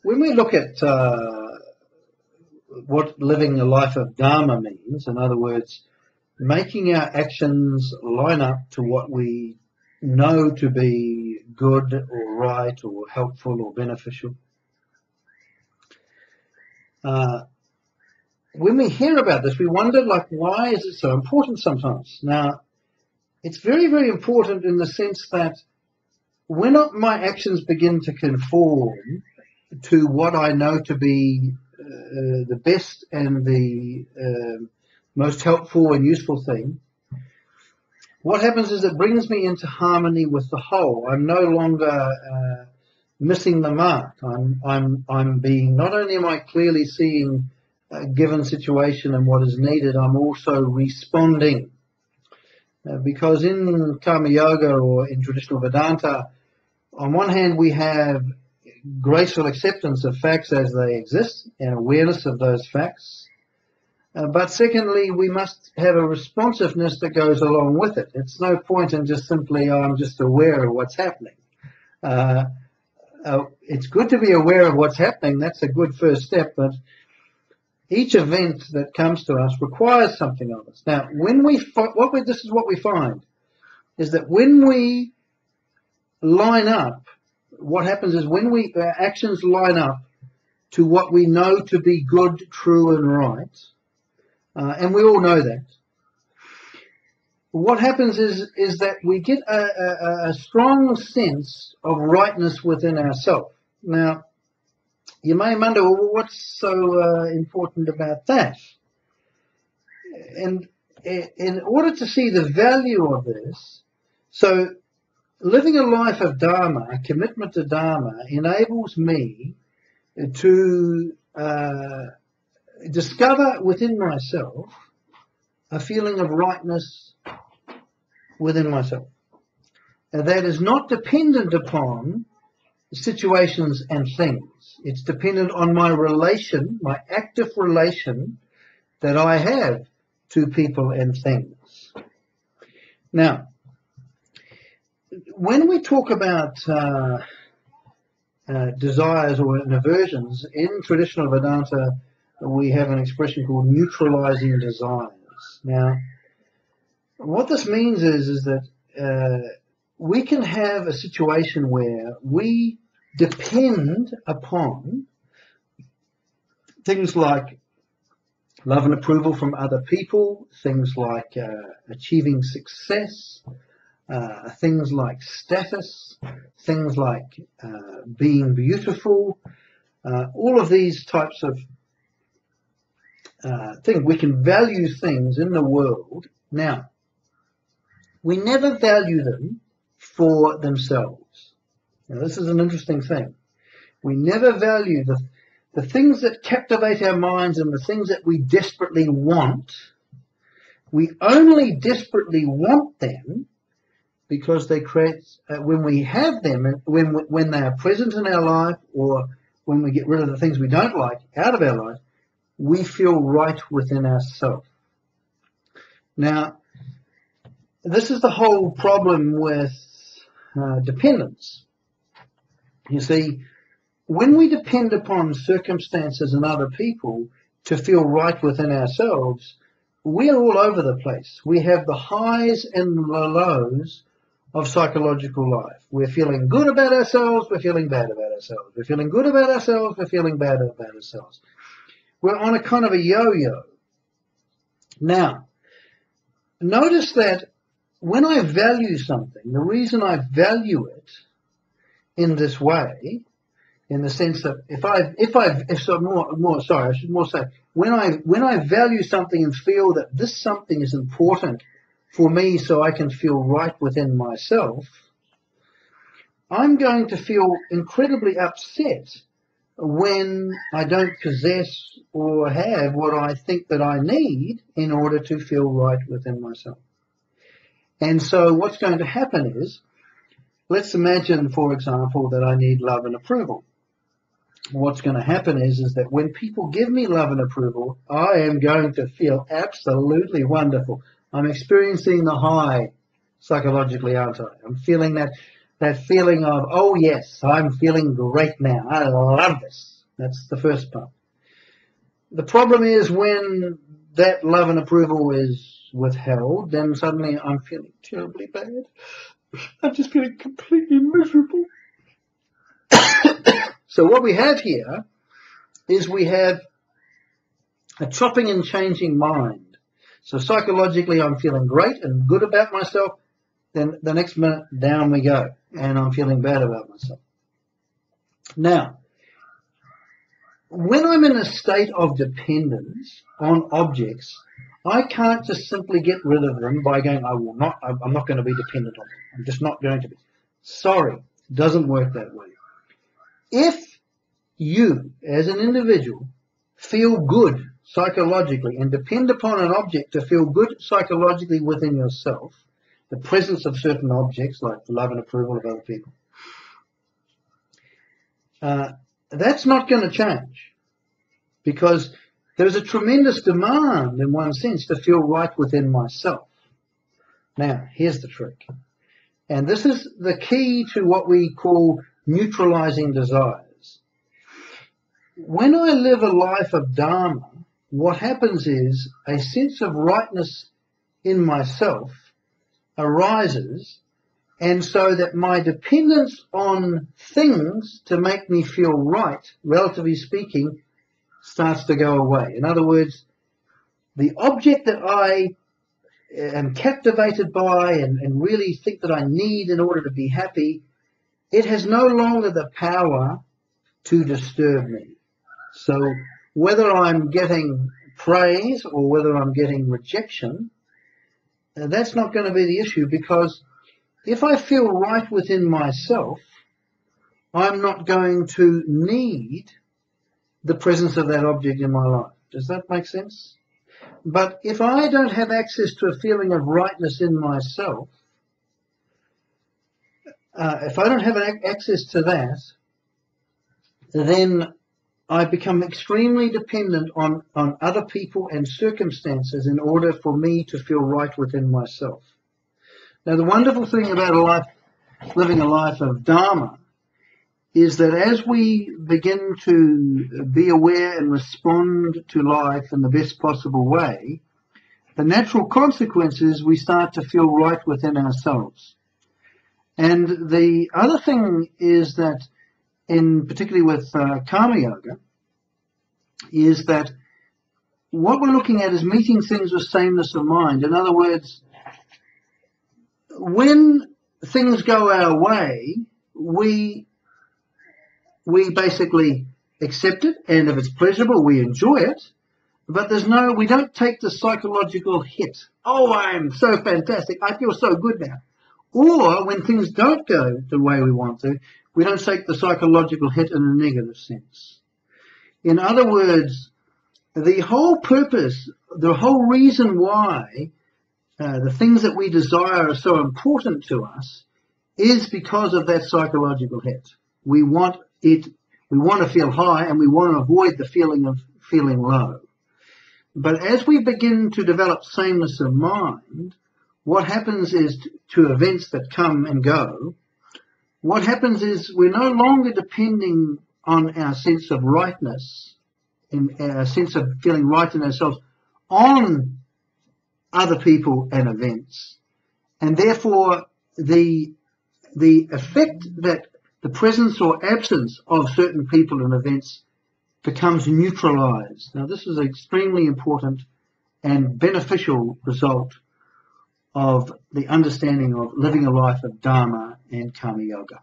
when we look at what living a life of Dharma means, in other words, making our actions line up to what we know to be good or right or helpful or beneficial. When we hear about this, we wonder, like, why is it so important sometimes? Now, it's very, very important in the sense that when my actions begin to conform to what I know to be the best and the most helpful and useful thing, what happens is it brings me into harmony with the whole. I'm no longer missing the mark. I'm being, not only am I clearly seeing a given situation and what is needed, I'm also responding. Because in Karma Yoga or in traditional Vedanta, on one hand we have graceful acceptance of facts as they exist and awareness of those facts. But secondly, we must have a responsiveness that goes along with it. It's no point in just simply, oh, I'm just aware of what's happening. It's good to be aware of what's happening. That's a good first step, but each event that comes to us requires something of us. Now, this is what we find, is that when we line up, what happens is when our actions line up to what we know to be good, true, and right, and we all know that, what happens is that we get a strong sense of rightness within ourselves. Now, you may wonder, well, what's so important about that? And in order to see the value of this, so living a life of Dharma, a commitment to Dharma, enables me to discover within myself a feeling of rightness within myself. That is not dependent upon situations and things. It's dependent on my relation, my active relation that I have to people and things. Now, when we talk about desires or aversions, in traditional Vedanta, we have an expression called neutralizing desires. Now, what this means is that we can have a situation where we depend upon things like love and approval from other people, things like achieving success, things like status, things like being beautiful, all of these types of things. We can value things in the world. Now, we never value them for themselves. Now, this is an interesting thing. We never value the things that captivate our minds and the things that we desperately want. We only desperately want them because they create, when we have them, when they are present in our life, or when we get rid of the things we don't like out of our life, we feel right within ourselves. Now, this is the whole problem with dependence. You see, when we depend upon circumstances and other people to feel right within ourselves, we're all over the place. We have the highs and the lows of psychological life. We're feeling good about ourselves, we're feeling bad about ourselves. We're feeling good about ourselves, we're feeling bad about ourselves. We're on a kind of a yo-yo. Now, notice that when I value something, the reason I value it in this way, in the sense that when I value something and feel that this something is important for me so I can feel right within myself, I'm going to feel incredibly upset when I don't possess or have what I think that I need in order to feel right within myself. And so what's going to happen is, let's imagine, for example, that I need love and approval. What's going to happen is that when people give me love and approval, I am going to feel absolutely wonderful. I'm experiencing the high psychologically, aren't I? I'm feeling that feeling of, oh yes, I'm feeling great now. I love this. That's the first part. The problem is when that love and approval is withheld, then suddenly I'm feeling terribly bad. I'm just feeling completely miserable. So what we have here is we have a chopping and changing mind. So psychologically I'm feeling great and good about myself. Then the next minute down we go and I'm feeling bad about myself. Now, when I'm in a state of dependence on objects, I can't just simply get rid of them by going, I'm not going to be dependent on them. I'm just not going to be. Sorry, it doesn't work that way. If you, as an individual, feel good psychologically and depend upon an object to feel good psychologically within yourself, the presence of certain objects like the love and approval of other people, that's not going to change, because there's a tremendous demand in one sense to feel right within myself. Now, here's the trick. And this is the key to what we call neutralizing desires. When I live a life of Dharma, what happens is a sense of rightness in myself arises, and so that my dependence on things to make me feel right, relatively speaking, starts to go away. In other words, the object that I am captivated by and really think that I need in order to be happy, it has no longer the power to disturb me. So whether I'm getting praise or whether I'm getting rejection, that's not going to be the issue, because if I feel right within myself, I'm not going to need the presence of that object in my life. Does that make sense? But if I don't have access to a feeling of rightness in myself, if I don't have access to that, then I become extremely dependent on other people and circumstances in order for me to feel right within myself. Now, the wonderful thing about living a life of Dharma is that as we begin to be aware and respond to life in the best possible way, the natural consequence is we start to feel right within ourselves. And the other thing is that, particularly with Karma Yoga, is that what we're looking at is meeting things with sameness of mind. In other words, when things go our way, we basically accept it, and if it's pleasurable, we enjoy it. But we don't take the psychological hit. Oh, I'm so fantastic. I feel so good now. Or when things don't go the way we want to, we don't take the psychological hit in a negative sense. In other words, the whole purpose, the whole reason why the things that we desire are so important to us is because of that psychological hit. We want to feel high, and we want to avoid the feeling of feeling low. But as we begin to develop sameness of mind, what happens is to events that come and go, what happens is we're no longer depending on our sense of rightness, and our sense of feeling right in ourselves, on other people and events. And therefore, the effect that the presence or absence of certain people and events becomes neutralized. Now, this is an extremely important and beneficial result of the understanding of living a life of Dharma and Karma Yoga.